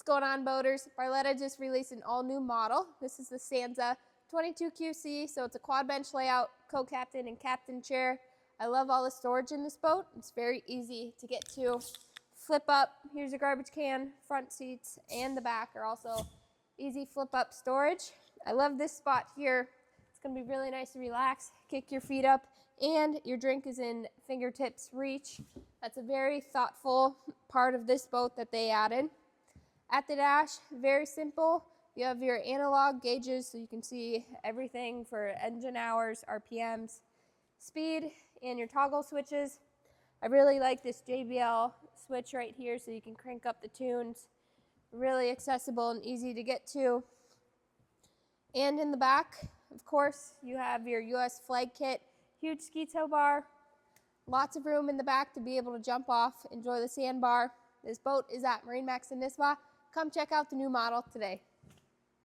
What's going on, boaters? Barletta just released an all-new model. This is the Sanza 22QC, so it's a quad bench layout, co-captain and captain chair. I love all the storage in this boat. It's very easy to get to. Flip up, here's your garbage can, front seats, and the back are also easy flip-up storage. I love this spot here. It's gonna be really nice to relax, kick your feet up, and your drink is in fingertips reach. That's a very thoughtful part of this boat that they added. At the dash, very simple. You have your analog gauges so you can see everything for engine hours, RPMs, speed, and your toggle switches. I really like this JBL switch right here so you can crank up the tunes. Really accessible and easy to get to. And in the back, of course, you have your US flag kit, huge ski tow bar, lots of room in the back to be able to jump off, enjoy the sandbar. This boat is at MarineMax in Nisswa. Come check out the new model today.